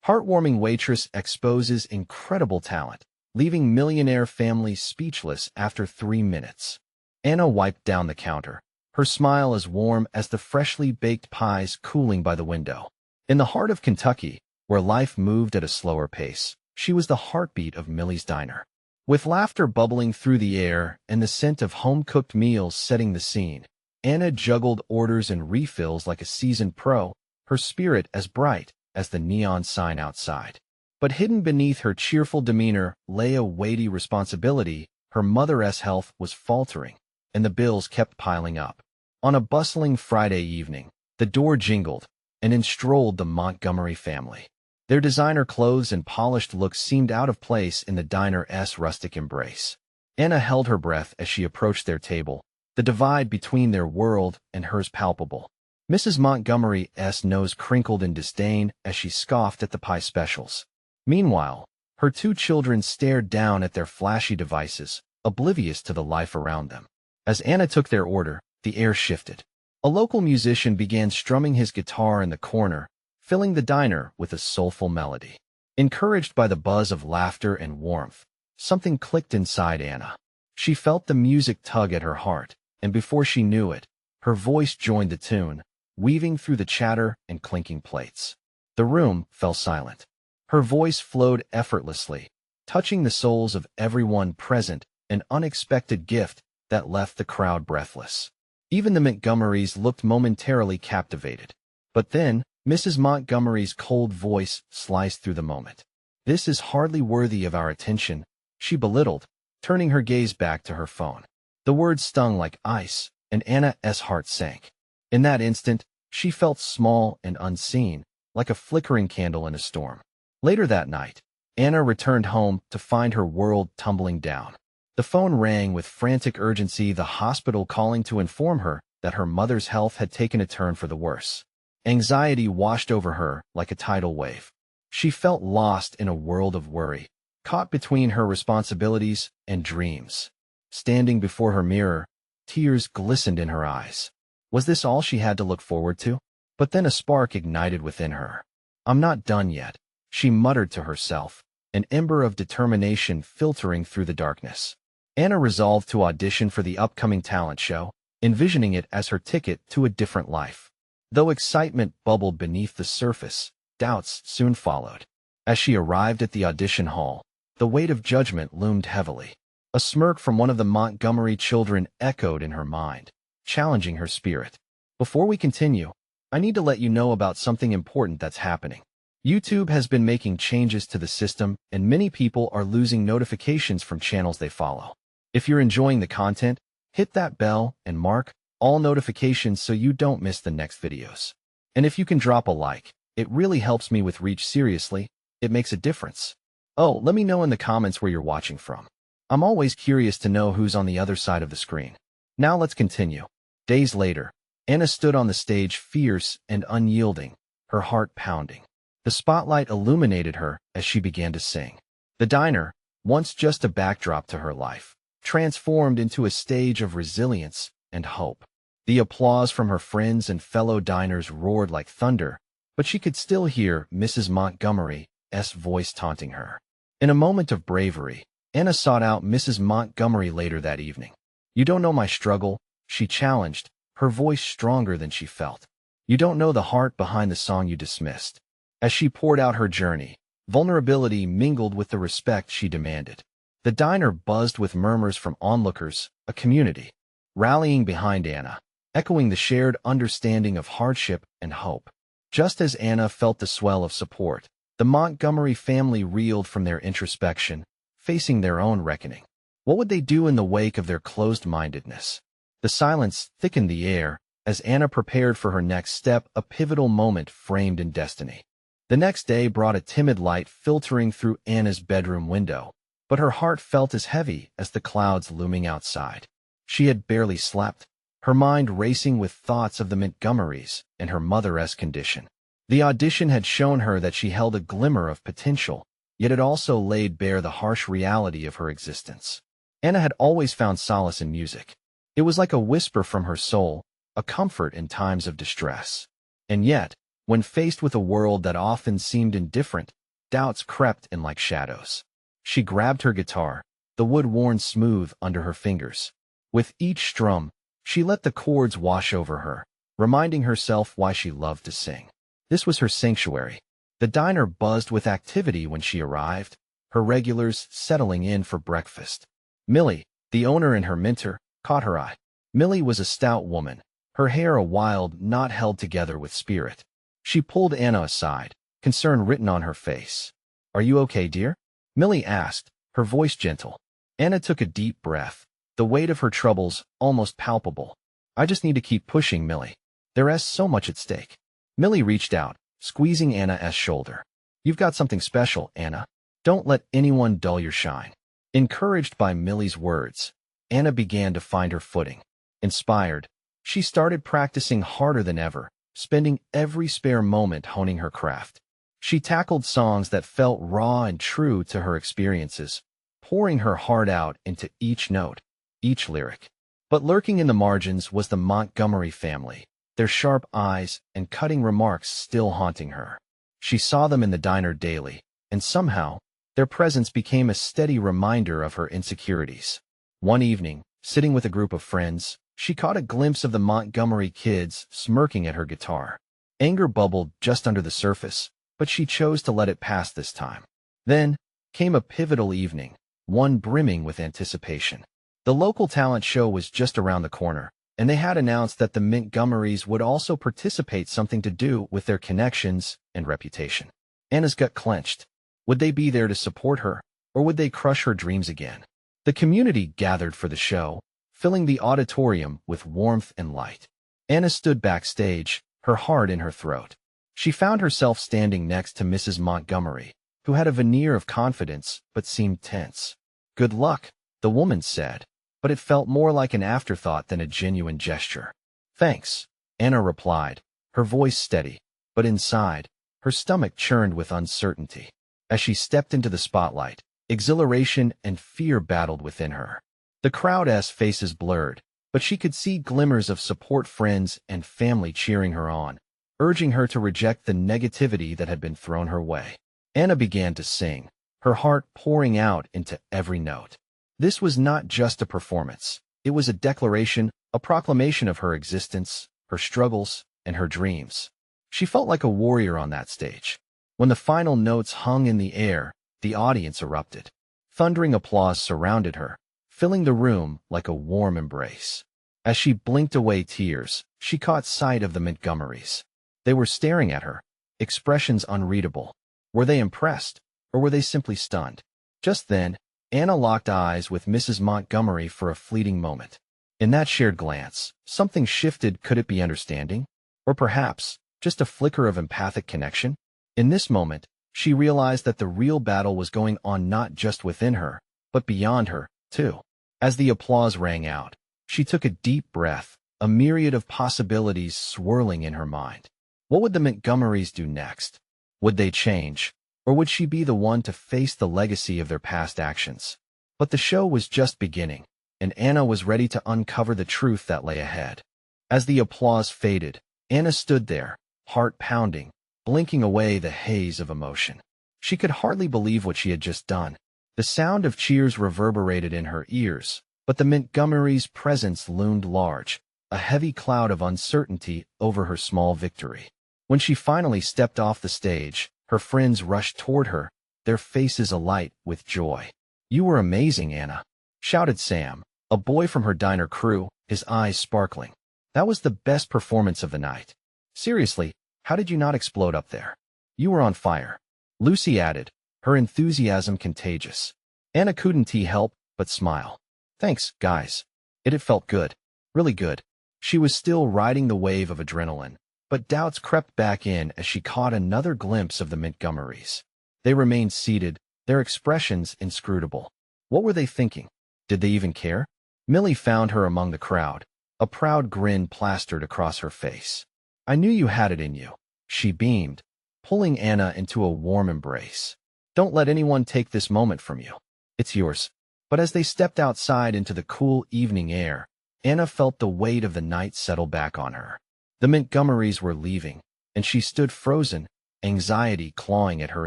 Heartwarming Waitress exposes incredible talent, leaving millionaire families speechless after 3 minutes. Anna wiped down the counter, her smile as warm as the freshly baked pies cooling by the window. In the heart of Kentucky, where life moved at a slower pace, she was the heartbeat of Millie's Diner. With laughter bubbling through the air and the scent of home-cooked meals setting the scene, Anna juggled orders and refills like a seasoned pro, her spirit as bright as the neon sign outside. But hidden beneath her cheerful demeanor lay a weighty responsibility. Her mother's health was faltering, and the bills kept piling up. On a bustling Friday evening, the door jingled, and in strolled the Montgomery family. Their designer clothes and polished looks seemed out of place in the diner's rustic embrace. Anna held her breath as she approached their table, the divide between their world and hers palpable. Mrs. Montgomery's nose crinkled in disdain as she scoffed at the pie specials. Meanwhile, her 2 children stared down at their flashy devices, oblivious to the life around them. As Anna took their order, the air shifted. A local musician began strumming his guitar in the corner, filling the diner with a soulful melody. Encouraged by the buzz of laughter and warmth, something clicked inside Anna. She felt the music tug at her heart, and before she knew it, her voice joined the tune, weaving through the chatter and clinking plates. The room fell silent. Her voice flowed effortlessly, touching the souls of everyone present, an unexpected gift that left the crowd breathless. Even the Montgomerys looked momentarily captivated. But then, Mrs. Montgomery's cold voice sliced through the moment. "This is hardly worthy of our attention," she belittled, turning her gaze back to her phone. The words stung like ice, and Anna's heart sank. In that instant, she felt small and unseen, like a flickering candle in a storm. Later that night, Anna returned home to find her world tumbling down. The phone rang with frantic urgency, the hospital calling to inform her that her mother's health had taken a turn for the worse. Anxiety washed over her like a tidal wave. She felt lost in a world of worry, caught between her responsibilities and dreams. Standing before her mirror, tears glistened in her eyes. Was this all she had to look forward to? But then a spark ignited within her. "I'm not done yet," she muttered to herself, an ember of determination filtering through the darkness. Anna resolved to audition for the upcoming talent show, envisioning it as her ticket to a different life. Though excitement bubbled beneath the surface, doubts soon followed. As she arrived at the audition hall, the weight of judgment loomed heavily. A smirk from one of the Montgomery children echoed in her mind, challenging her spirit. "Before we continue, I need to let you know about something important that's happening. YouTube has been making changes to the system, and many people are losing notifications from channels they follow. If you're enjoying the content, hit that bell and mark all notifications so you don't miss the next videos. And if you can drop a like, it really helps me with reach. Seriously, it makes a difference. Oh, let me know in the comments where you're watching from. I'm always curious to know who's on the other side of the screen." Now let's continue. Days later, Anna stood on the stage, fierce and unyielding, her heart pounding. The spotlight illuminated her as she began to sing. The diner, once just a backdrop to her life, transformed into a stage of resilience and hope. The applause from her friends and fellow diners roared like thunder, but she could still hear Mrs. Montgomery's voice taunting her. In a moment of bravery, Anna sought out Mrs. Montgomery later that evening. "You don't know my struggle," she challenged, her voice stronger than she felt. "You don't know the heart behind the song you dismissed." As she poured out her journey, vulnerability mingled with the respect she demanded. The diner buzzed with murmurs from onlookers, a community, rallying behind Anna, echoing the shared understanding of hardship and hope. Just as Anna felt the swell of support, the Montgomery family reeled from their introspection, facing their own reckoning. What would they do in the wake of their closed-mindedness? The silence thickened the air as Anna prepared for her next step, a pivotal moment framed in destiny. The next day brought a timid light filtering through Anna's bedroom window, but her heart felt as heavy as the clouds looming outside. She had barely slept, her mind racing with thoughts of the Montgomerys and her mother's condition. The audition had shown her that she held a glimmer of potential, yet it also laid bare the harsh reality of her existence. Anna had always found solace in music. It was like a whisper from her soul, a comfort in times of distress. And yet, when faced with a world that often seemed indifferent, doubts crept in like shadows. She grabbed her guitar, the wood worn smooth under her fingers. With each strum, she let the chords wash over her, reminding herself why she loved to sing. This was her sanctuary. The diner buzzed with activity when she arrived, her regulars settling in for breakfast. Millie, the owner and her mentor, caught her eye. Millie was a stout woman, her hair a wild knot held together with spirit. She pulled Anna aside, concern written on her face. "Are you okay, dear?" Millie asked, her voice gentle. Anna took a deep breath, the weight of her troubles almost palpable. "I just need to keep pushing, Millie. There is so much at stake." Millie reached out, squeezing Anna's shoulder. "You've got something special, Anna. Don't let anyone dull your shine." Encouraged by Millie's words, Anna began to find her footing. Inspired, she started practicing harder than ever, spending every spare moment honing her craft. She tackled songs that felt raw and true to her experiences, pouring her heart out into each note, each lyric. But lurking in the margins was the Montgomery family, their sharp eyes and cutting remarks still haunting her. She saw them in the diner daily, and somehow, their presence became a steady reminder of her insecurities. One evening, sitting with a group of friends, she caught a glimpse of the Montgomery kids smirking at her guitar. Anger bubbled just under the surface, but she chose to let it pass this time. Then came a pivotal evening, one brimming with anticipation. The local talent show was just around the corner, and they had announced that the Montgomerys would also participate, something to do with their connections and reputation. Anna's gut clenched. Would they be there to support her, or would they crush her dreams again? The community gathered for the show, filling the auditorium with warmth and light. Anna stood backstage, her heart in her throat. She found herself standing next to Mrs. Montgomery, who had a veneer of confidence but seemed tense. "Good luck," the woman said, but it felt more like an afterthought than a genuine gesture. "Thanks," Anna replied, her voice steady, but inside, her stomach churned with uncertainty. As she stepped into the spotlight, exhilaration and fear battled within her. The crowd's faces blurred, but she could see glimmers of support, friends and family cheering her on, urging her to reject the negativity that had been thrown her way. Anna began to sing, her heart pouring out into every note. This was not just a performance. It was a declaration, a proclamation of her existence, her struggles, and her dreams. She felt like a warrior on that stage. When the final notes hung in the air, the audience erupted. Thundering applause surrounded her, filling the room like a warm embrace. As she blinked away tears, she caught sight of the Montgomerys. They were staring at her, expressions unreadable. Were they impressed, or were they simply stunned? Just then, Anna locked eyes with Mrs. Montgomery for a fleeting moment. In that shared glance, something shifted. Could it be understanding? Or perhaps, just a flicker of empathic connection? In this moment, she realized that the real battle was going on not just within her, but beyond her, too. As the applause rang out, she took a deep breath, a myriad of possibilities swirling in her mind. What would the Montgomerys do next? Would they change, or would she be the one to face the legacy of their past actions? But the show was just beginning, and Anna was ready to uncover the truth that lay ahead. As the applause faded, Anna stood there, heart pounding, blinking away the haze of emotion. She could hardly believe what she had just done. The sound of cheers reverberated in her ears, but the Montgomerys' presence loomed large, a heavy cloud of uncertainty over her small victory. When she finally stepped off the stage, her friends rushed toward her, their faces alight with joy. "You were amazing, Anna," shouted Sam, a boy from her diner crew, his eyes sparkling. "That was the best performance of the night. Seriously, how did you not explode up there? You were on fire," Lucy added, her enthusiasm contagious. Anna couldn't help but smile. "Thanks, guys. It had felt good. Really good." She was still riding the wave of adrenaline, but doubts crept back in as she caught another glimpse of the Montgomerys. They remained seated, their expressions inscrutable. What were they thinking? Did they even care? Millie found her among the crowd, a proud grin plastered across her face. "I knew you had it in you," she beamed, pulling Anna into a warm embrace. "Don't let anyone take this moment from you. It's yours." But as they stepped outside into the cool evening air, Anna felt the weight of the night settle back on her. The Montgomerys were leaving, and she stood frozen, anxiety clawing at her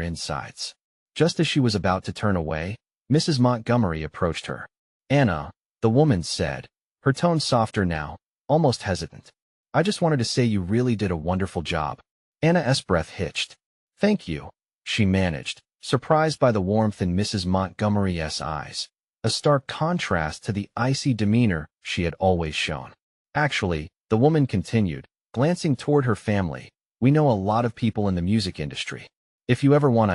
insides. Just as she was about to turn away, Mrs. Montgomery approached her. "Anna," the woman said, her tone softer now, almost hesitant. "I just wanted to say you really did a wonderful job." Anna's breath hitched. "Thank you," she managed, surprised by the warmth in Mrs. Montgomery's eyes, a stark contrast to the icy demeanor she had always shown. "Actually," the woman continued, glancing toward her family, "we know a lot of people in the music industry. If you ever want,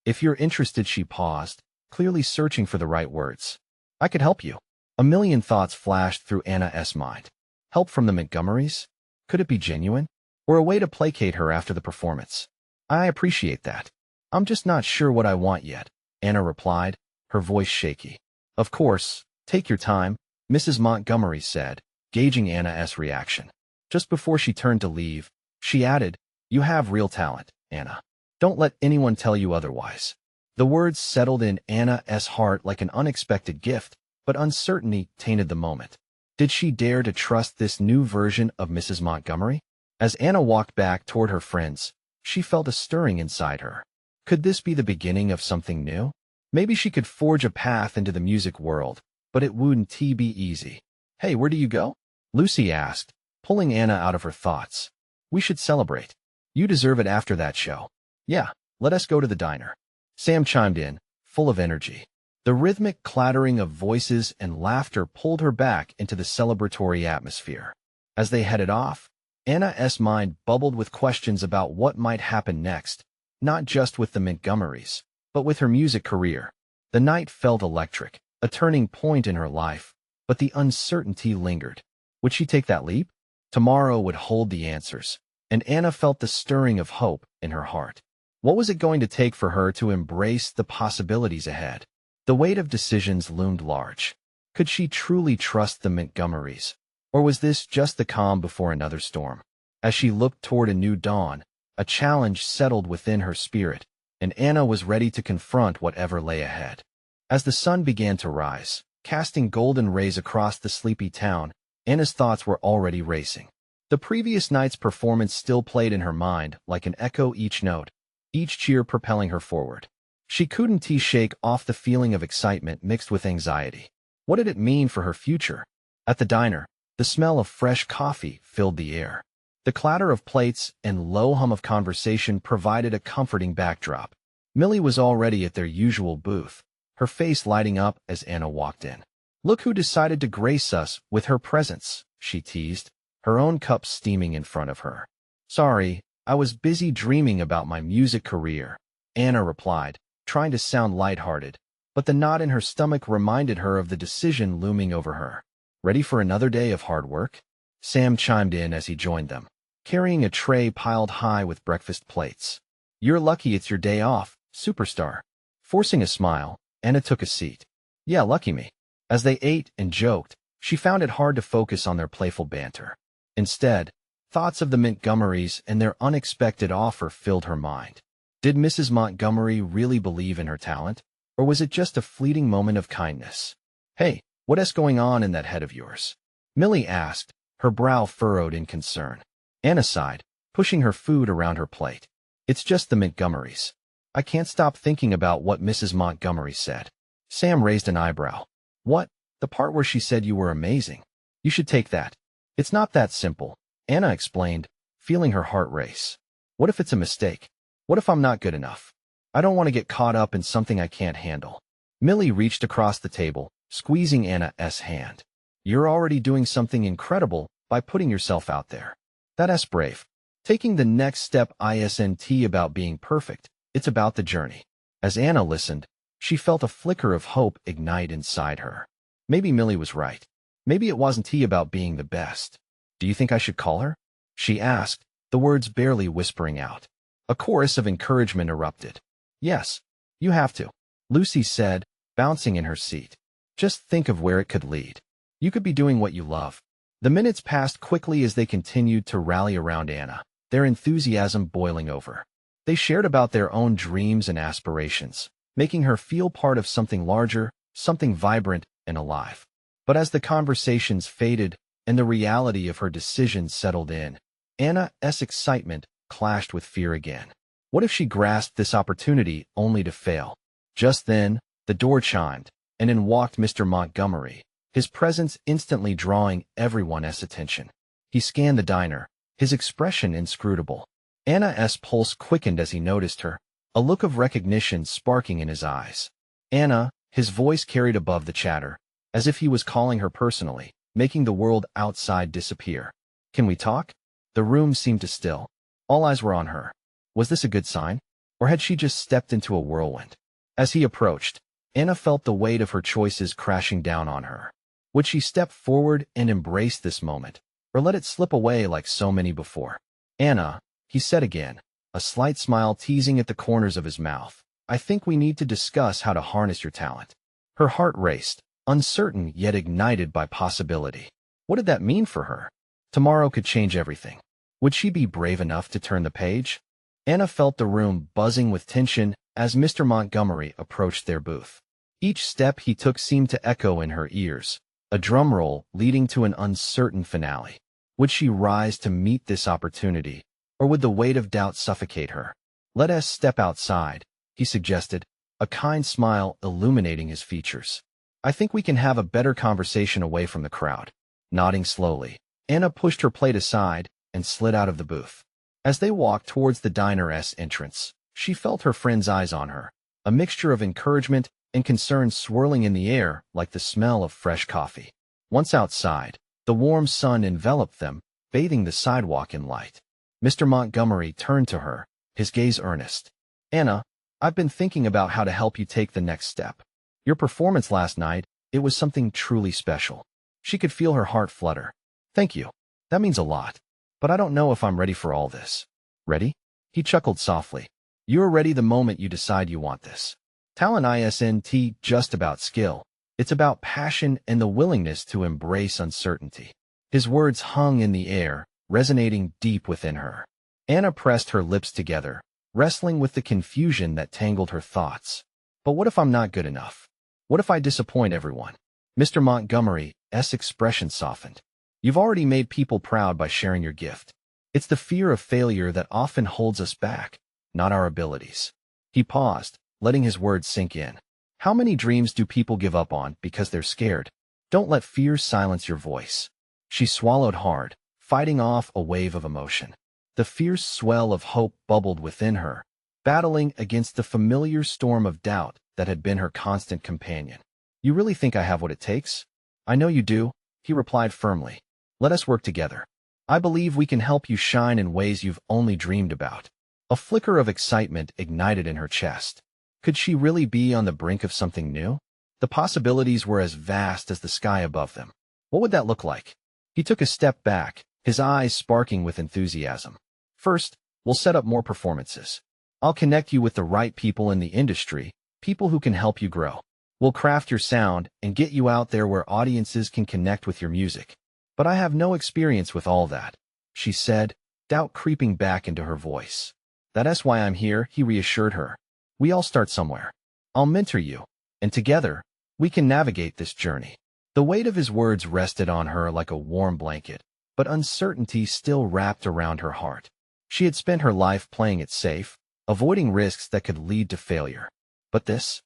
if you're interested." She paused, clearly searching for the right words. "I could help you." A million thoughts flashed through Anna's mind. Help from the Montgomerys? Could it be genuine? Or a way to placate her after the performance? "I appreciate that. I'm just not sure what I want yet," Anna replied, her voice shaky. "Of course, take your time," Mrs. Montgomery said, gauging Anna's reaction. Just before she turned to leave, she added, "You have real talent, Anna. Don't let anyone tell you otherwise." The words settled in Anna's heart like an unexpected gift, but uncertainty tainted the moment. Did she dare to trust this new version of Mrs. Montgomery? As Anna walked back toward her friends, she felt a stirring inside her. Could this be the beginning of something new? Maybe she could forge a path into the music world, but it wouldn't be easy. "Hey, where do you go?" Lucy asked, pulling Anna out of her thoughts. "We should celebrate. You deserve it after that show." "Yeah, let us go to the diner," Sam chimed in, full of energy. The rhythmic clattering of voices and laughter pulled her back into the celebratory atmosphere. As they headed off, Anna's mind bubbled with questions about what might happen next, not just with the Montgomerys, but with her music career. The night felt electric, a turning point in her life, but the uncertainty lingered. Would she take that leap? Tomorrow would hold the answers, and Anna felt the stirring of hope in her heart. What was it going to take for her to embrace the possibilities ahead? The weight of decisions loomed large. Could she truly trust the Montgomerys? Or was this just the calm before another storm? As she looked toward a new dawn, a challenge settled within her spirit, and Anna was ready to confront whatever lay ahead. As the sun began to rise, casting golden rays across the sleepy town, Anna's thoughts were already racing. The previous night's performance still played in her mind like an echo, each note, each cheer propelling her forward. She couldn't shake off the feeling of excitement mixed with anxiety. What did it mean for her future? At the diner, the smell of fresh coffee filled the air. The clatter of plates and low hum of conversation provided a comforting backdrop. Millie was already at their usual booth, her face lighting up as Anna walked in. "Look who decided to grace us with her presence," she teased, her own cup steaming in front of her. "Sorry, I was busy dreaming about my music career," Anna replied, trying to sound lighthearted, but the knot in her stomach reminded her of the decision looming over her. "Ready for another day of hard work?" Sam chimed in as he joined them, carrying a tray piled high with breakfast plates. "You're lucky it's your day off, superstar." Forcing a smile, Anna took a seat. "Yeah, lucky me." As they ate and joked, she found it hard to focus on their playful banter. Instead, thoughts of the Montgomerys and their unexpected offer filled her mind. Did Mrs. Montgomery really believe in her talent, or was it just a fleeting moment of kindness? "Hey, what's going on in that head of yours?" Millie asked, her brow furrowed in concern. Anna sighed, pushing her food around her plate. "It's just the Montgomerys. I can't stop thinking about what Mrs. Montgomery said." Sam raised an eyebrow. "What? The part where she said you were amazing? You should take that." "It's not that simple," Anna explained, feeling her heart race. "What if it's a mistake? What if I'm not good enough? I don't want to get caught up in something I can't handle." Millie reached across the table, squeezing Anna's hand. "You're already doing something incredible by putting yourself out there. That's brave. Taking the next step isn't about being perfect, it's about the journey." As Anna listened, she felt a flicker of hope ignite inside her. Maybe Millie was right. Maybe it wasn't about being the best. "Do you think I should call her?" she asked, the words barely whispering out. A chorus of encouragement erupted. "Yes, you have to," Lucy said, bouncing in her seat. "Just think of where it could lead. You could be doing what you love." The minutes passed quickly as they continued to rally around Anna, their enthusiasm boiling over. They shared about their own dreams and aspirations, making her feel part of something larger, something vibrant and alive. But as the conversations faded and the reality of her decision settled in, Anna's excitement clashed with fear again. What if she grasped this opportunity only to fail? Just then, the door chimed, and in walked Mr. Montgomery, his presence instantly drawing everyone's attention. He scanned the diner, his expression inscrutable. Anna's pulse quickened as he noticed her, a look of recognition sparking in his eyes. Anna, his voice carried above the chatter, as if he was calling her personally, making the world outside disappear. Can we talk? The room seemed to still. All eyes were on her. Was this a good sign? Or had she just stepped into a whirlwind? As he approached, Anna felt the weight of her choices crashing down on her. Would she step forward and embrace this moment, or let it slip away like so many before? Anna, he said again, a slight smile teasing at the corners of his mouth. I think we need to discuss how to harness your talent. Her heart raced, uncertain yet ignited by possibility. What did that mean for her? Tomorrow could change everything. Would she be brave enough to turn the page? Anna felt the room buzzing with tension as Mr. Montgomery approached their booth. Each step he took seemed to echo in her ears, a drum roll leading to an uncertain finale. Would she rise to meet this opportunity, or would the weight of doubt suffocate her? Let us step outside, he suggested, a kind smile illuminating his features. I think we can have a better conversation away from the crowd. Nodding slowly, Anna pushed her plate aside and slid out of the booth. As they walked towards the diner's entrance, she felt her friend's eyes on her, a mixture of encouragement and concern swirling in the air like the smell of fresh coffee. Once outside, the warm sun enveloped them, bathing the sidewalk in light. Mr. Montgomery turned to her, his gaze earnest. Anna, I've been thinking about how to help you take the next step. Your performance last night, it was something truly special. She could feel her heart flutter. Thank you. That means a lot. But I don't know if I'm ready for all this. Ready? He chuckled softly. You're ready the moment you decide you want this. Talent isn't just about skill. It's about passion and the willingness to embrace uncertainty. His words hung in the air, resonating deep within her. Anna pressed her lips together, wrestling with the confusion that tangled her thoughts. But what if I'm not good enough? What if I disappoint everyone? Mr. Montgomery's expression softened. You've already made people proud by sharing your gift. It's the fear of failure that often holds us back, not our abilities. He paused, letting his words sink in. How many dreams do people give up on because they're scared? Don't let fear silence your voice. She swallowed hard, fighting off a wave of emotion. The fierce swell of hope bubbled within her, battling against the familiar storm of doubt that had been her constant companion. You really think I have what it takes? I know you do, he replied firmly. Let us work together. I believe we can help you shine in ways you've only dreamed about. A flicker of excitement ignited in her chest. Could she really be on the brink of something new? The possibilities were as vast as the sky above them. What would that look like? He took a step back, his eyes sparking with enthusiasm. First, we'll set up more performances. I'll connect you with the right people in the industry, people who can help you grow. We'll craft your sound and get you out there where audiences can connect with your music. But I have no experience with all that, she said, doubt creeping back into her voice. That's why I'm here, he reassured her. We all start somewhere. I'll mentor you, and together, we can navigate this journey. The weight of his words rested on her like a warm blanket, but uncertainty still wrapped around her heart. She had spent her life playing it safe, avoiding risks that could lead to failure. But this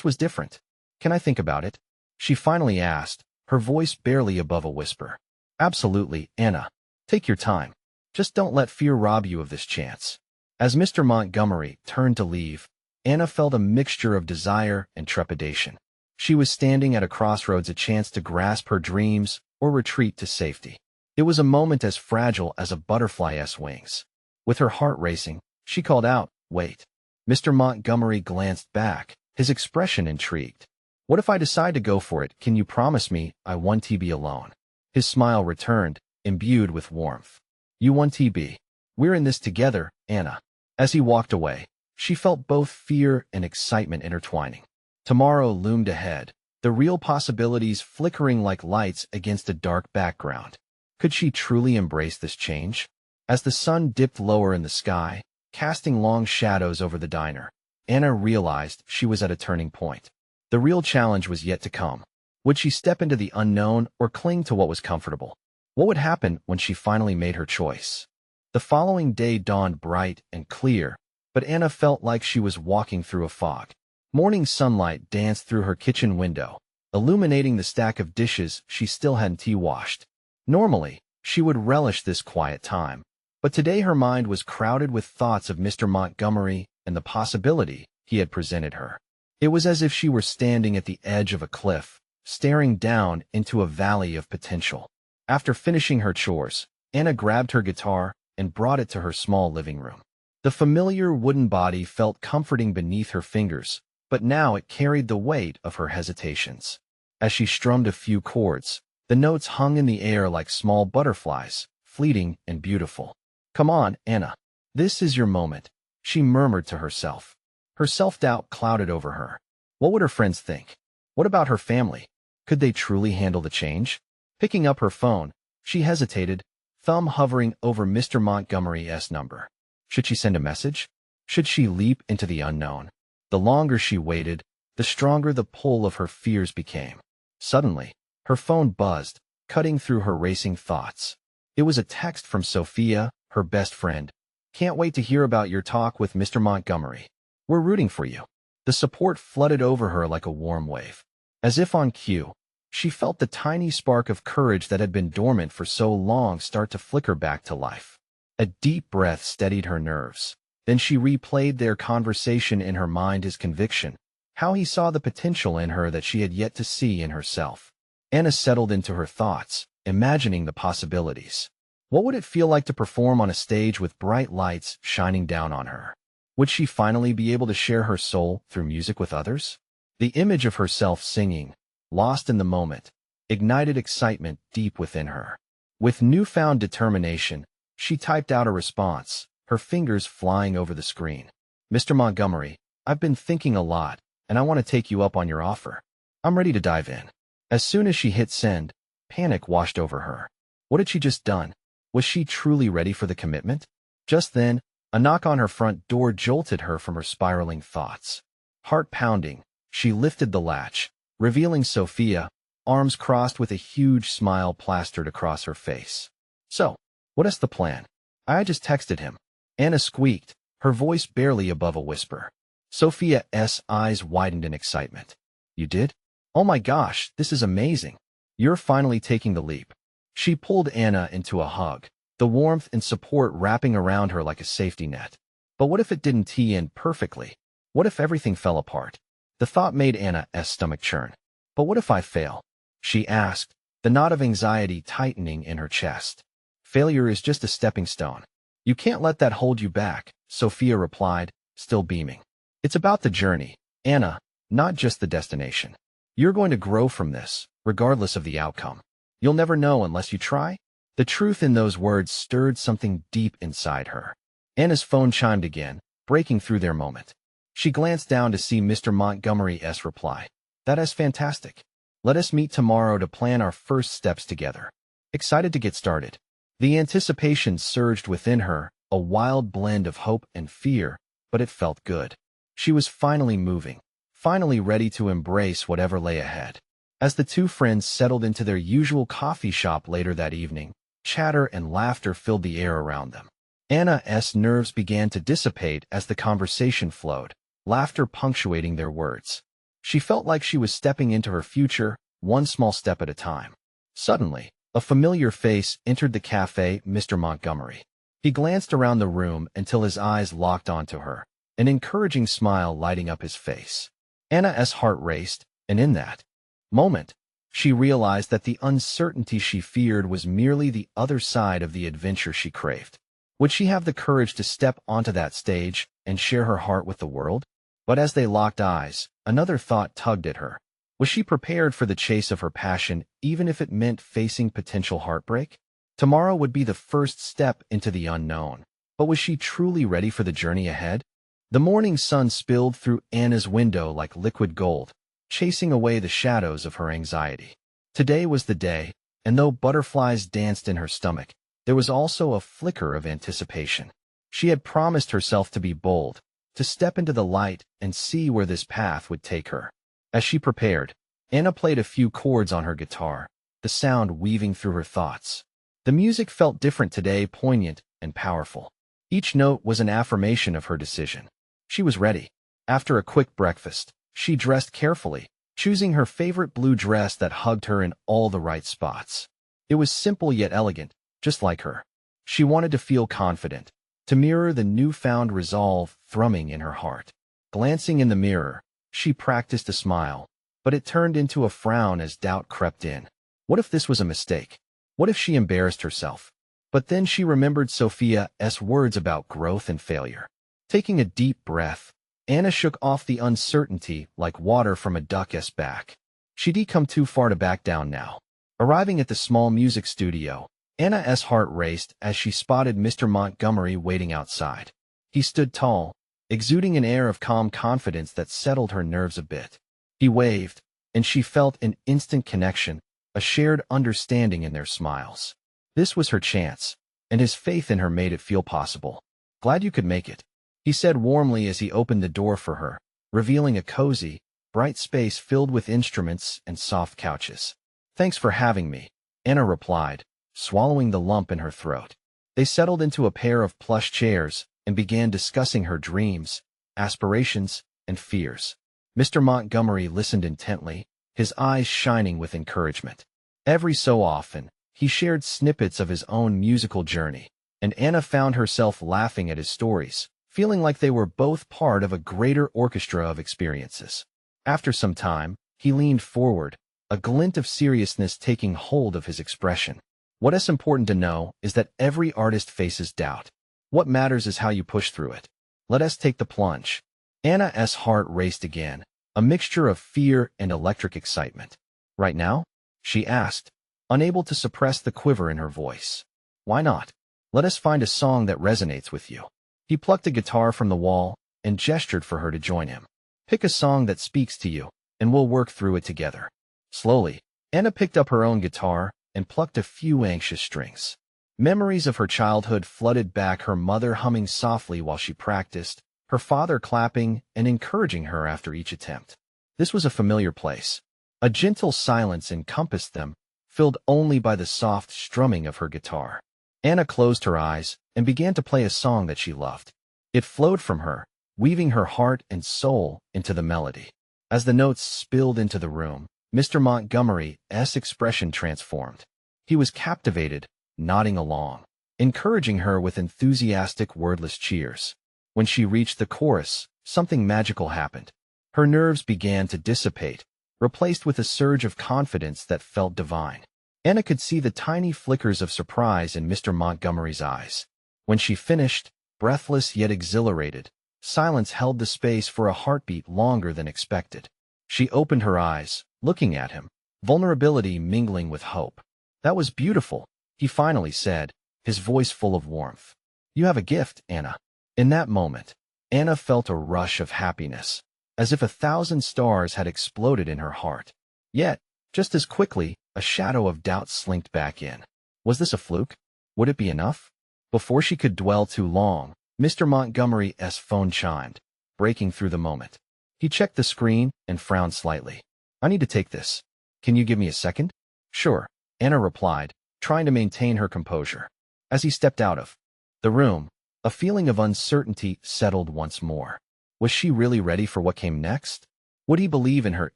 was different. Can I think about it? She finally asked, her voice barely above a whisper. Absolutely, Anna. Take your time. Just don't let fear rob you of this chance. As Mr. Montgomery turned to leave, Anna felt a mixture of desire and trepidation. She was standing at a crossroads, a chance to grasp her dreams or retreat to safety. It was a moment as fragile as a butterfly's wings. With her heart racing, she called out, Wait. Mr. Montgomery glanced back, his expression intrigued. What if I decide to go for it? Can you promise me I won't be alone? His smile returned, imbued with warmth. You won't be. We're in this together, Anna. As he walked away, she felt both fear and excitement intertwining. Tomorrow loomed ahead, the real possibilities flickering like lights against a dark background. Could she truly embrace this change? As the sun dipped lower in the sky, casting long shadows over the diner, Anna realized she was at a turning point. The real challenge was yet to come. Would she step into the unknown or cling to what was comfortable? What would happen when she finally made her choice? The following day dawned bright and clear, but Anna felt like she was walking through a fog. Morning sunlight danced through her kitchen window, illuminating the stack of dishes she still hadn't washed. Normally, she would relish this quiet time, but today her mind was crowded with thoughts of Mr. Montgomery and the possibility he had presented her. It was as if she were standing at the edge of a cliff, staring down into a valley of potential. After finishing her chores, Anna grabbed her guitar and brought it to her small living room. The familiar wooden body felt comforting beneath her fingers, but now it carried the weight of her hesitations. As she strummed a few chords, the notes hung in the air like small butterflies, fleeting and beautiful. "Come on, Anna. This is your moment," she murmured to herself. Her self-doubt clouded over her. What would her friends think? What about her family? Could they truly handle the change? Picking up her phone, she hesitated, thumb hovering over Mr. Montgomery's number. Should she send a message? Should she leap into the unknown? The longer she waited, the stronger the pull of her fears became. Suddenly, her phone buzzed, cutting through her racing thoughts. It was a text from Sophia, her best friend. "Can't wait to hear about your talk with Mr. Montgomery. We're rooting for you." The support flooded over her like a warm wave. As if on cue, she felt the tiny spark of courage that had been dormant for so long start to flicker back to life. A deep breath steadied her nerves. Then she replayed their conversation in her mind, his conviction, how he saw the potential in her that she had yet to see in herself. Anna settled into her thoughts, imagining the possibilities. What would it feel like to perform on a stage with bright lights shining down on her? Would she finally be able to share her soul through music with others? The image of herself singing, lost in the moment, ignited excitement deep within her. With newfound determination, she typed out a response, her fingers flying over the screen. "Mr. Montgomery, I've been thinking a lot, and I want to take you up on your offer. I'm ready to dive in." As soon as she hit send, panic washed over her. What had she just done? Was she truly ready for the commitment? Just then, a knock on her front door jolted her from her spiraling thoughts. Heart pounding, she lifted the latch, revealing Sophia, arms crossed with a huge smile plastered across her face. "So, what is the plan?" "I just texted him." Anna squeaked, her voice barely above a whisper. Sophia's eyes widened in excitement. "You did? Oh my gosh, this is amazing. You're finally taking the leap." She pulled Anna into a hug, the warmth and support wrapping around her like a safety net. But what if it didn't tee in perfectly? What if everything fell apart? The thought made Anna's stomach churn. "But what if I fail?" she asked, the knot of anxiety tightening in her chest. "Failure is just a stepping stone. You can't let that hold you back," Sophia replied, still beaming. "It's about the journey, Anna, not just the destination. You're going to grow from this, regardless of the outcome. You'll never know unless you try." The truth in those words stirred something deep inside her. Anna's phone chimed again, breaking through their moment. She glanced down to see Mr. Montgomery's reply. "That is fantastic. Let us meet tomorrow to plan our first steps together." Excited to get started. The anticipation surged within her, a wild blend of hope and fear, but it felt good. She was finally moving, finally ready to embrace whatever lay ahead. As the two friends settled into their usual coffee shop later that evening, chatter and laughter filled the air around them. Anna's nerves began to dissipate as the conversation flowed, laughter punctuating their words. She felt like she was stepping into her future, one small step at a time. Suddenly, a familiar face entered the cafe, Mr. Montgomery. He glanced around the room until his eyes locked onto her, an encouraging smile lighting up his face. Anna's heart raced, and in that moment, she realized that the uncertainty she feared was merely the other side of the adventure she craved. Would she have the courage to step onto that stage and share her heart with the world? But as they locked eyes, another thought tugged at her. Was she prepared for the chase of her passion, even if it meant facing potential heartbreak? Tomorrow would be the first step into the unknown, but was she truly ready for the journey ahead? The morning sun spilled through Anna's window like liquid gold, chasing away the shadows of her anxiety. Today was the day, and though butterflies danced in her stomach, there was also a flicker of anticipation. She had promised herself to be bold, to step into the light and see where this path would take her. As she prepared, Anna played a few chords on her guitar, the sound weaving through her thoughts. The music felt different today, poignant and powerful. Each note was an affirmation of her decision. She was ready. After a quick breakfast, she dressed carefully, choosing her favorite blue dress that hugged her in all the right spots. It was simple yet elegant, just like her. She wanted to feel confident, to mirror the newfound resolve thrumming in her heart. Glancing in the mirror, she practiced a smile, but it turned into a frown as doubt crept in. What if this was a mistake? What if she embarrassed herself? But then she remembered Sophia's words about growth and failure. Taking a deep breath, Anna shook off the uncertainty like water from a duck's back. She'd come too far to back down now. Arriving at the small music studio, Anna's heart raced as she spotted Mr. Montgomery waiting outside. He stood tall, exuding an air of calm confidence that settled her nerves a bit. He waved, and she felt an instant connection, a shared understanding in their smiles. This was her chance, and his faith in her made it feel possible. "Glad you could make it," he said warmly as he opened the door for her, revealing a cozy, bright space filled with instruments and soft couches. "Thanks for having me," Anna replied, swallowing the lump in her throat. They settled into a pair of plush chairs and began discussing her dreams, aspirations, and fears. Mr. Montgomery listened intently, his eyes shining with encouragement. Every so often, he shared snippets of his own musical journey, and Anna found herself laughing at his stories, feeling like they were both part of a greater orchestra of experiences. After some time, he leaned forward, a glint of seriousness taking hold of his expression. "What is important to know is that every artist faces doubt. What matters is how you push through it. Let us take the plunge." Anna's heart raced again, a mixture of fear and electric excitement. "Right now?" she asked, unable to suppress the quiver in her voice. "Why not? Let us find a song that resonates with you." He plucked a guitar from the wall and gestured for her to join him. "Pick a song that speaks to you, and we'll work through it together." Slowly, Anna picked up her own guitar and plucked a few anxious strings. Memories of her childhood flooded back, her mother humming softly while she practiced, her father clapping and encouraging her after each attempt. This was a familiar place. A gentle silence encompassed them, filled only by the soft strumming of her guitar. Anna closed her eyes and began to play a song that she loved. It flowed from her, weaving her heart and soul into the melody. As the notes spilled into the room, Mr. Montgomery's expression transformed. He was captivated, nodding along, encouraging her with enthusiastic wordless cheers. When she reached the chorus, something magical happened. Her nerves began to dissipate, replaced with a surge of confidence that felt divine. Anna could see the tiny flickers of surprise in Mr. Montgomery's eyes. When she finished, breathless yet exhilarated, silence held the space for a heartbeat longer than expected. She opened her eyes, looking at him, vulnerability mingling with hope. "That was beautiful," he finally said, his voice full of warmth. "You have a gift, Anna." In that moment, Anna felt a rush of happiness, as if 1,000 stars had exploded in her heart. Yet, just as quickly, a shadow of doubt slinked back in. Was this a fluke? Would it be enough? Before she could dwell too long, Mr. Montgomery's phone chimed, breaking through the moment. He checked the screen and frowned slightly. "I need to take this. Can you give me a second?" "Sure," Anna replied, trying to maintain her composure. As he stepped out of the room, a feeling of uncertainty settled once more. Was she really ready for what came next? Would he believe in her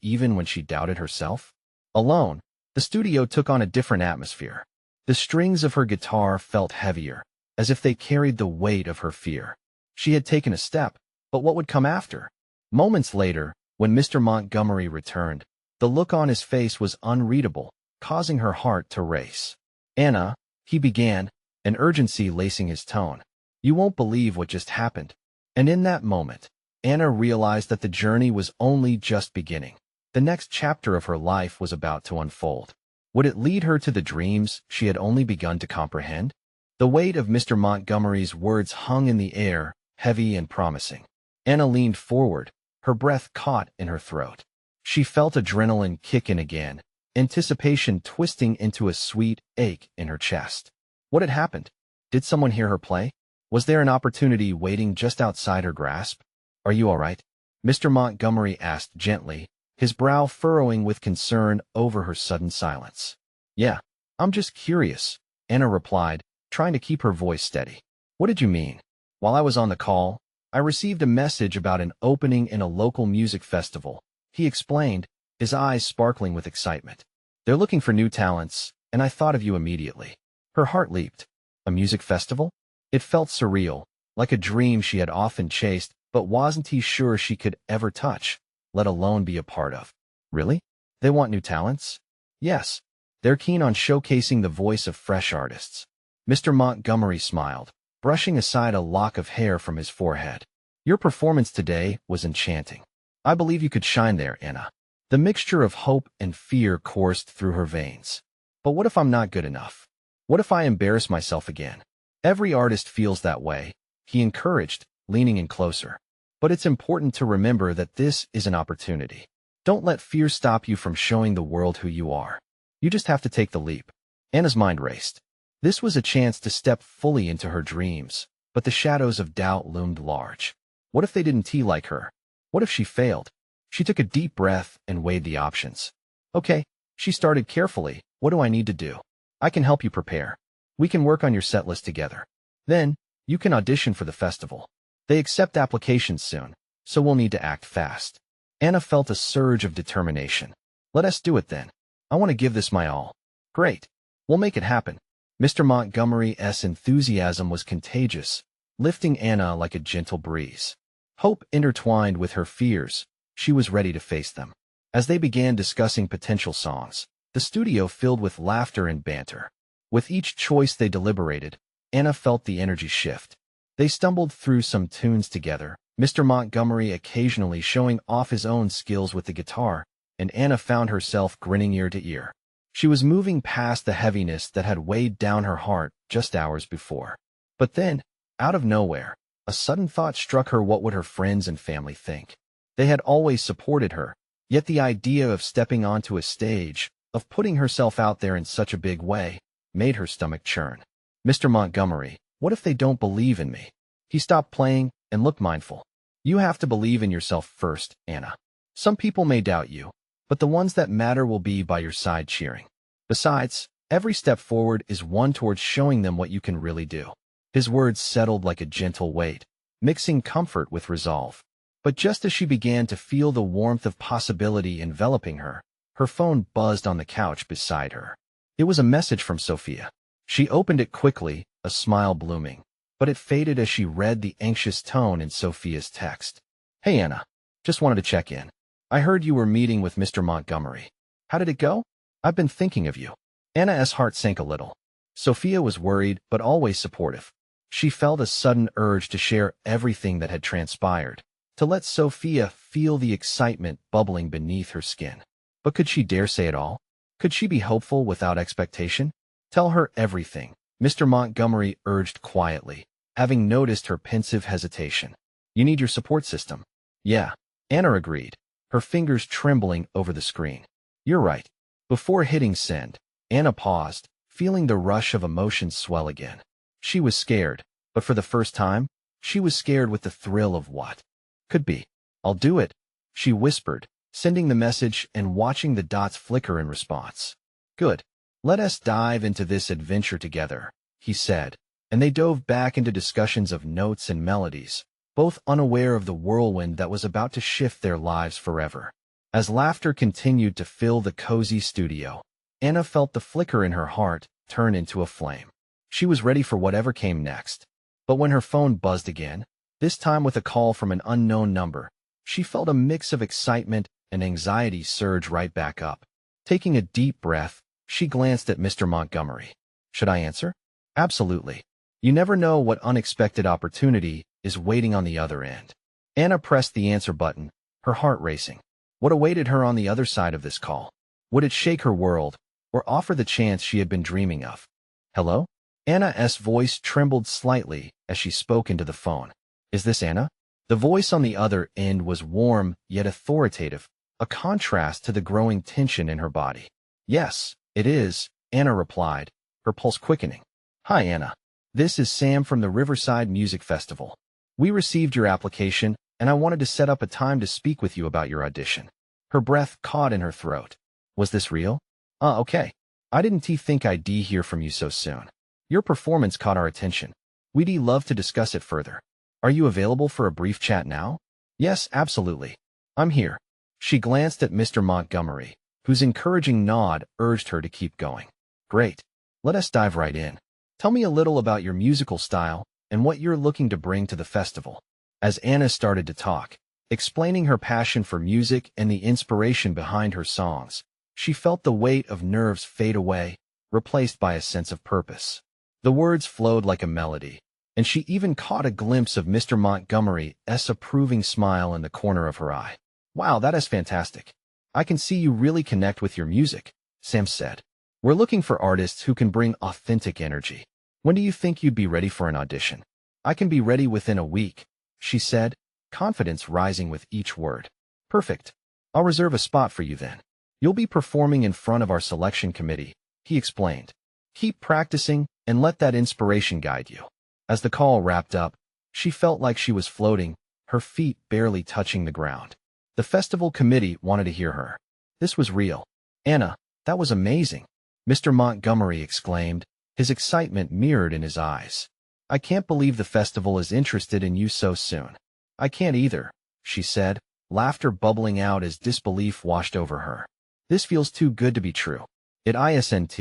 even when she doubted herself? Alone, the studio took on a different atmosphere. The strings of her guitar felt heavier, as if they carried the weight of her fear. She had taken a step, but what would come after? Moments later, when Mr. Montgomery returned, the look on his face was unreadable, causing her heart to race. "Anna," he began, an urgency lacing his tone. "You won't believe what just happened." And in that moment, Anna realized that the journey was only just beginning. The next chapter of her life was about to unfold. Would it lead her to the dreams she had only begun to comprehend? The weight of Mr. Montgomery's words hung in the air, heavy and promising. Anna leaned forward, her breath caught in her throat. She felt adrenaline kick in again, anticipation twisting into a sweet ache in her chest. What had happened? Did someone hear her play? Was there an opportunity waiting just outside her grasp? "Are you all right?" Mr. Montgomery asked gently, his brow furrowing with concern over her sudden silence. "Yeah, I'm just curious," Anna replied, trying to keep her voice steady. "What did you mean?" While I was on the call, I received a message about an opening in a local music festival. He explained, his eyes sparkling with excitement. They're looking for new talents, and I thought of you immediately. Her heart leaped. A music festival? It felt surreal, like a dream she had often chased, but wasn't he sure she could ever touch, let alone be a part of. Really? They want new talents? Yes. They're keen on showcasing the voice of fresh artists. Mr. Montgomery smiled, brushing aside a lock of hair from his forehead. Your performance today was enchanting. I believe you could shine there, Anna. The mixture of hope and fear coursed through her veins. But what if I'm not good enough? What if I embarrass myself again? Every artist feels that way, he encouraged, leaning in closer. But it's important to remember that this is an opportunity. Don't let fear stop you from showing the world who you are. You just have to take the leap. Anna's mind raced. This was a chance to step fully into her dreams, but the shadows of doubt loomed large. What if they didn't like her? What if she failed? She took a deep breath and weighed the options. Okay, she started carefully. What do I need to do? I can help you prepare. We can work on your set list together. Then, you can audition for the festival. They accept applications soon, so we'll need to act fast. Anna felt a surge of determination. Let us do it then. I want to give this my all. Great. We'll make it happen. Mr. Montgomery's enthusiasm was contagious, lifting Anna like a gentle breeze. Hope intertwined with her fears. She was ready to face them. As they began discussing potential songs, the studio filled with laughter and banter. With each choice they deliberated, Anna felt the energy shift. They stumbled through some tunes together, Mr. Montgomery occasionally showing off his own skills with the guitar, and Anna found herself grinning ear to ear. She was moving past the heaviness that had weighed down her heart just hours before. But then, out of nowhere, a sudden thought struck her. What would her friends and family think? They had always supported her, yet the idea of stepping onto a stage, of putting herself out there in such a big way, made her stomach churn. Mr. Montgomery, what if they don't believe in me? He stopped playing and looked mindful. You have to believe in yourself first, Anna. Some people may doubt you, but the ones that matter will be by your side cheering. Besides, every step forward is one towards showing them what you can really do. His words settled like a gentle weight, mixing comfort with resolve. But just as she began to feel the warmth of possibility enveloping her, her phone buzzed on the couch beside her. It was a message from Sophia. She opened it quickly, a smile blooming, but it faded as she read the anxious tone in Sophia's text. Hey Anna, just wanted to check in. I heard you were meeting with Mr. Montgomery. How did it go? I've been thinking of you. Anna's heart sank a little. Sophia was worried, but always supportive. She felt a sudden urge to share everything that had transpired, to let Sophia feel the excitement bubbling beneath her skin. But could she dare say it all? Could she be hopeful without expectation? Tell her everything, Mr. Montgomery urged quietly, having noticed her pensive hesitation. You need your support system. Yeah, Anna agreed, her fingers trembling over the screen. You're right. Before hitting send, Anna paused, feeling the rush of emotions swell again. She was scared, but for the first time, she was scared with the thrill of what could be. I'll do it, she whispered, sending the message and watching the dots flicker in response. Good. Let us dive into this adventure together, he said, and they dove back into discussions of notes and melodies, both unaware of the whirlwind that was about to shift their lives forever. As laughter continued to fill the cozy studio, Anna felt the flicker in her heart turn into a flame. She was ready for whatever came next. But when her phone buzzed again, this time with a call from an unknown number, she felt a mix of excitement and anxiety surge right back up. Taking a deep breath, she glanced at Mr. Montgomery. Should I answer? Absolutely. You never know what unexpected opportunity is waiting on the other end. Anna pressed the answer button, her heart racing. What awaited her on the other side of this call? Would it shake her world, or offer the chance she had been dreaming of? Hello? Anna's voice trembled slightly as she spoke into the phone. Is this Anna? The voice on the other end was warm yet authoritative, a contrast to the growing tension in her body. Yes, it is, Anna replied, her pulse quickening. Hi, Anna. This is Sam from the Riverside Music Festival. We received your application, and I wanted to set up a time to speak with you about your audition. Her breath caught in her throat. Was this real? Okay. I didn't think I'd hear from you so soon. Your performance caught our attention. We'd love to discuss it further. Are you available for a brief chat now? Yes, absolutely. I'm here. She glanced at Mr. Montgomery, whose encouraging nod urged her to keep going. Great. Let us dive right in. Tell me a little about your musical style and what you're looking to bring to the festival. As Anna started to talk, explaining her passion for music and the inspiration behind her songs, she felt the weight of nerves fade away, replaced by a sense of purpose. The words flowed like a melody, and she even caught a glimpse of Mr. Montgomery's approving smile in the corner of her eye. Wow, that is fantastic. I can see you really connect with your music, Sam said. We're looking for artists who can bring authentic energy. When do you think you'd be ready for an audition? I can be ready within a week, she said, confidence rising with each word. Perfect. I'll reserve a spot for you then. You'll be performing in front of our selection committee, he explained. Keep practicing and let that inspiration guide you. As the call wrapped up, she felt like she was floating, her feet barely touching the ground. The festival committee wanted to hear her. This was real. Anna, that was amazing, Mr. Montgomery exclaimed, his excitement mirrored in his eyes. I can't believe the festival is interested in you so soon. I can't either, she said, laughter bubbling out as disbelief washed over her. This feels too good to be true. It isn't.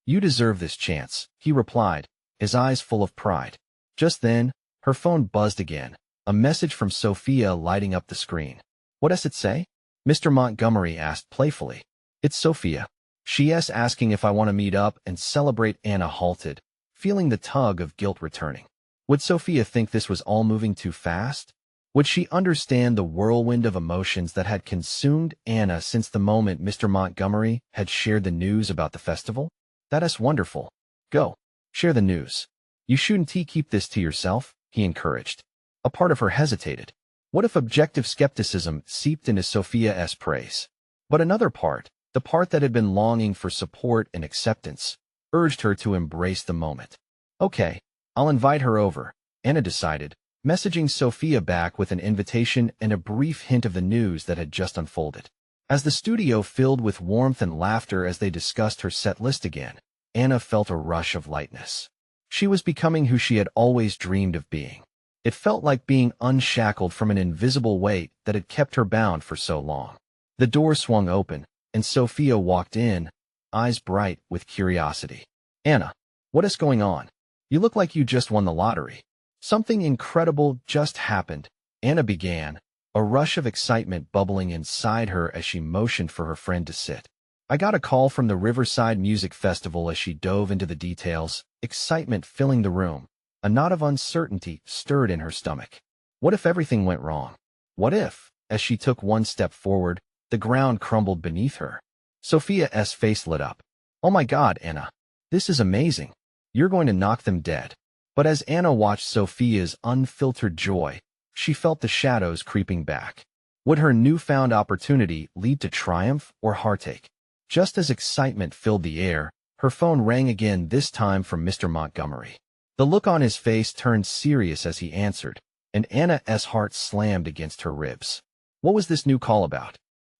You deserve this chance, he replied, his eyes full of pride. Just then, her phone buzzed again, a message from Sophia lighting up the screen. What does it say? Mr. Montgomery asked playfully. It's Sophia. She's asking if I want to meet up and celebrate. Anna halted, feeling the tug of guilt returning. Would Sophia think this was all moving too fast? Would she understand the whirlwind of emotions that had consumed Anna since the moment Mr. Montgomery had shared the news about the festival? That is wonderful. Go. Share the news. You shouldn't keep this to yourself, he encouraged. A part of her hesitated. What if objective skepticism seeped into Sophia's praise? But another part, the part that had been longing for support and acceptance, urged her to embrace the moment. Okay, I'll invite her over, Anna decided, messaging Sophia back with an invitation and a brief hint of the news that had just unfolded. As the studio filled with warmth and laughter as they discussed her set list again, Anna felt a rush of lightness. She was becoming who she had always dreamed of being. It felt like being unshackled from an invisible weight that had kept her bound for so long. The door swung open, and Sophia walked in, eyes bright with curiosity. Anna, what is going on? You look like you just won the lottery. Something incredible just happened, Anna began, a rush of excitement bubbling inside her as she motioned for her friend to sit. I got a call from the Riverside Music Festival. As she dove into the details, excitement filling the room. A knot of uncertainty stirred in her stomach. What if everything went wrong? What if, as she took one step forward, the ground crumbled beneath her? Sophia's face lit up. Oh my God, Anna. This is amazing. You're going to knock them dead. But as Anna watched Sophia's unfiltered joy, she felt the shadows creeping back. Would her newfound opportunity lead to triumph or heartache? Just as excitement filled the air, her phone rang again, this time from Mr. Montgomery. The look on his face turned serious as he answered, and Anna's heart slammed against her ribs. What was this new call about?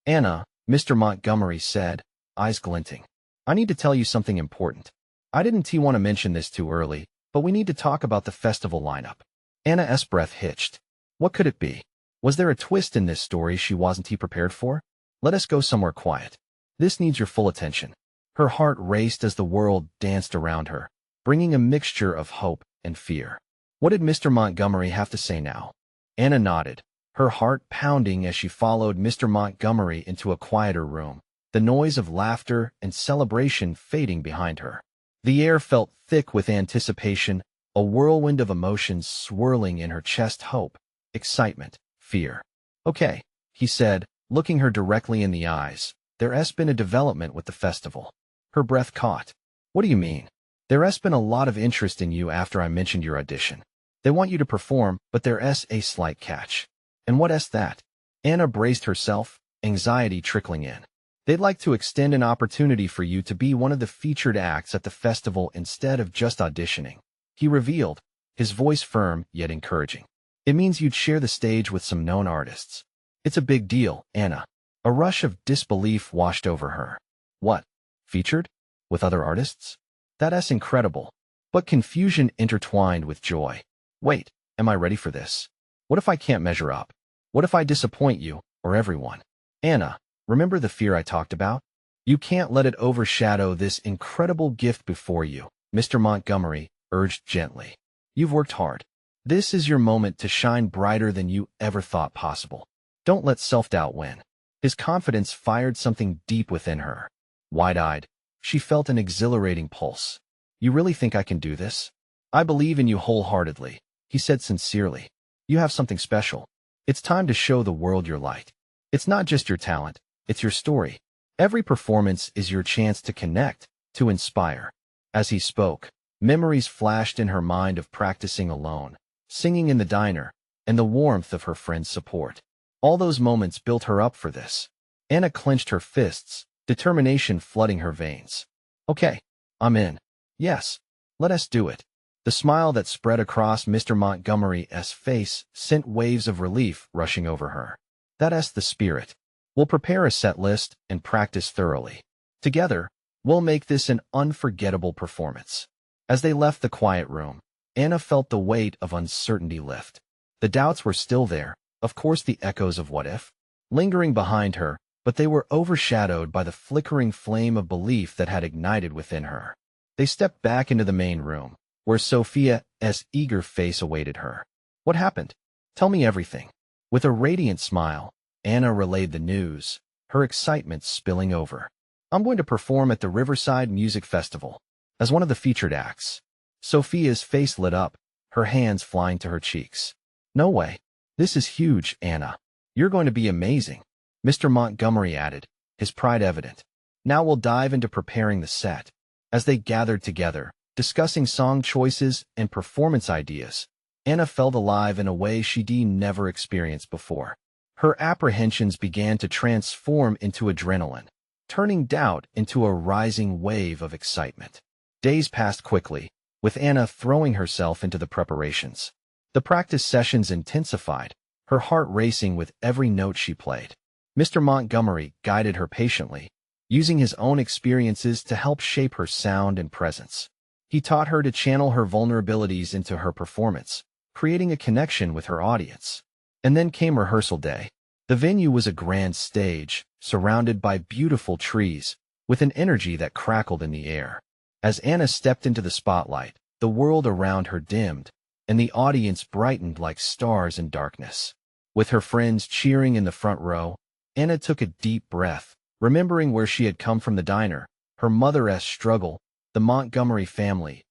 Anna, Mr. Montgomery said, eyes glinting. I need to tell you something important. I didn't want to mention this too early, but we need to talk about the festival lineup. Anna's breath hitched. What could it be? Was there a twist in this story she wasn't prepared for? Let us go somewhere quiet. This needs your full attention. Her heart raced as the world danced around her, bringing a mixture of hope and fear. What did Mr. Montgomery have to say now? Anna nodded, her heart pounding as she followed Mr. Montgomery into a quieter room, the noise of laughter and celebration fading behind her. The air felt thick with anticipation, a whirlwind of emotions swirling in her chest: hope, excitement, fear. Okay, he said, looking her directly in the eyes. There's been a development with the festival. Her breath caught. What do you mean? There's been a lot of interest in you after I mentioned your audition. They want you to perform, but there's a slight catch. And what's that? Anna braced herself, anxiety trickling in. They'd like to extend an opportunity for you to be one of the featured acts at the festival instead of just auditioning, he revealed, his voice firm yet encouraging. It means you'd share the stage with some known artists. It's a big deal, Anna. A rush of disbelief washed over her. What? Featured? With other artists? That's incredible. But confusion intertwined with joy. Wait, Am I ready for this? What if I can't measure up? What if I disappoint you, or everyone? Anna, remember the fear I talked about? You can't let it overshadow this incredible gift before you, Mr. Montgomery urged gently. You've worked hard. This is your moment to shine brighter than you ever thought possible. Don't let self-doubt win. His confidence fired something deep within her. Wide-eyed, she felt an exhilarating pulse. You really think I can do this? I believe in you wholeheartedly, he said sincerely. You have something special. It's time to show the world your light. It's not just your talent, it's your story. Every performance is your chance to connect, to inspire. As he spoke, memories flashed in her mind of practicing alone, singing in the diner, and the warmth of her friend's support. All those moments built her up for this. Anna clenched her fists, determination flooding her veins. Okay, I'm in. Yes, let us do it. The smile that spread across Mr. Montgomery's face sent waves of relief rushing over her. That's the spirit. We'll prepare a set list and practice thoroughly. Together, we'll make this an unforgettable performance. As they left the quiet room, Anna felt the weight of uncertainty lift. The doubts were still there, of course the echoes of what if, lingering behind her, but they were overshadowed by the flickering flame of belief that had ignited within her. They stepped back into the main room, where Sophia's eager face awaited her. What happened? Tell me everything. With a radiant smile, Anna relayed the news, her excitement spilling over. I'm going to perform at the Riverside Music Festival, as one of the featured acts. Sophia's face lit up, her hands flying to her cheeks. No way. This is huge, Anna. You're going to be amazing, Mr. Montgomery added, his pride evident. Now we'll dive into preparing the set. As they gathered together, discussing song choices and performance ideas, Anna felt alive in a way she'd never experienced before. Her apprehensions began to transform into adrenaline, turning doubt into a rising wave of excitement. Days passed quickly, with Anna throwing herself into the preparations. The practice sessions intensified, her heart racing with every note she played. Mr. Montgomery guided her patiently, using his own experiences to help shape her sound and presence. He taught her to channel her vulnerabilities into her performance, creating a connection with her audience. And then came rehearsal day. The venue was a grand stage, surrounded by beautiful trees, with an energy that crackled in the air. As Anna stepped into the spotlight, the world around her dimmed, and the audience brightened like stars in darkness. With her friends cheering in the front row, Anna took a deep breath, remembering where she had come from: the diner, her mother's struggle, the Montgomery family's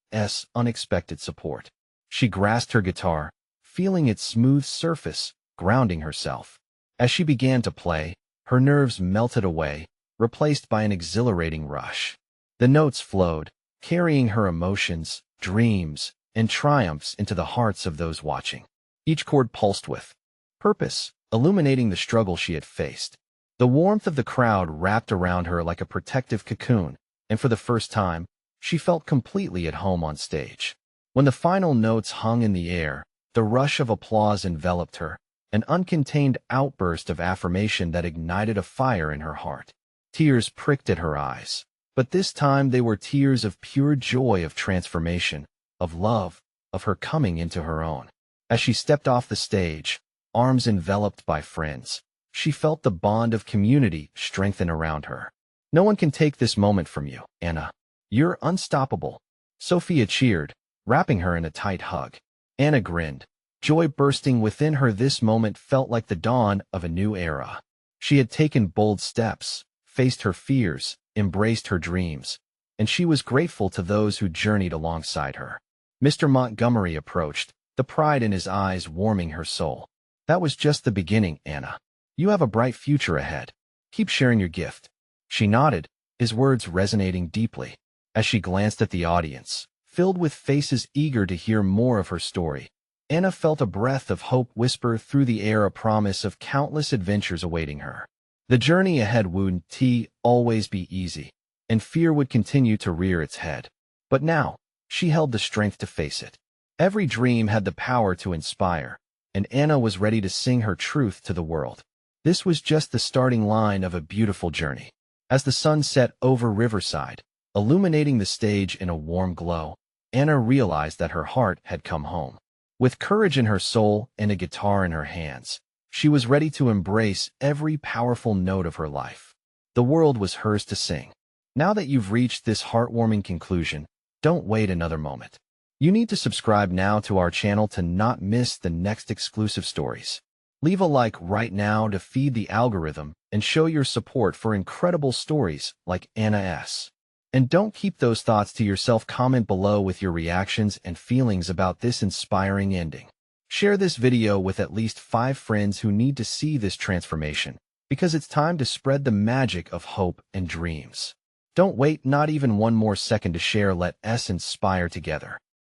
unexpected support. She grasped her guitar, feeling its smooth surface, grounding herself. As she began to play, her nerves melted away, replaced by an exhilarating rush. The notes flowed, carrying her emotions, dreams, and triumphs into the hearts of those watching. Each chord pulsed with purpose, illuminating the struggle she had faced. The warmth of the crowd wrapped around her like a protective cocoon, and for the first time, she felt completely at home on stage. When the final notes hung in the air, the rush of applause enveloped her, an uncontained outburst of affirmation that ignited a fire in her heart. Tears pricked at her eyes, but this time they were tears of pure joy, of transformation, of love, of her coming into her own. As she stepped off the stage, arms enveloped by friends, she felt the bond of community strengthen around her. No one can take this moment from you, Anna. You're unstoppable. Sophia cheered, wrapping her in a tight hug. Anna grinned, joy bursting within her. This moment felt like the dawn of a new era. She had taken bold steps, faced her fears, embraced her dreams, and she was grateful to those who journeyed alongside her. Mr. Montgomery approached, the pride in his eyes warming her soul. That was just the beginning, Anna. You have a bright future ahead. Keep sharing your gift. She nodded, his words resonating deeply. As she glanced at the audience, filled with faces eager to hear more of her story, Anna felt a breath of hope whisper through the air, a promise of countless adventures awaiting her. The journey ahead wouldn't always be easy, and fear would continue to rear its head. But now, she held the strength to face it. Every dream had the power to inspire, and Anna was ready to sing her truth to the world. This was just the starting line of a beautiful journey. As the sun set over Riverside, illuminating the stage in a warm glow, Anna realized that her heart had come home. With courage in her soul and a guitar in her hands, she was ready to embrace every powerful note of her life. The world was hers to sing. Now that you've reached this heartwarming conclusion, don't wait another moment. You need to subscribe now to our channel to not miss the next exclusive stories. Leave a like right now to feed the algorithm and show your support for incredible stories like Anna S. And don't keep those thoughts to yourself. Comment below with your reactions and feelings about this inspiring ending. Share this video with at least 5 friends who need to see this transformation, because it's time to spread the magic of hope and dreams. Don't wait not even one more second to share. Let us inspire together.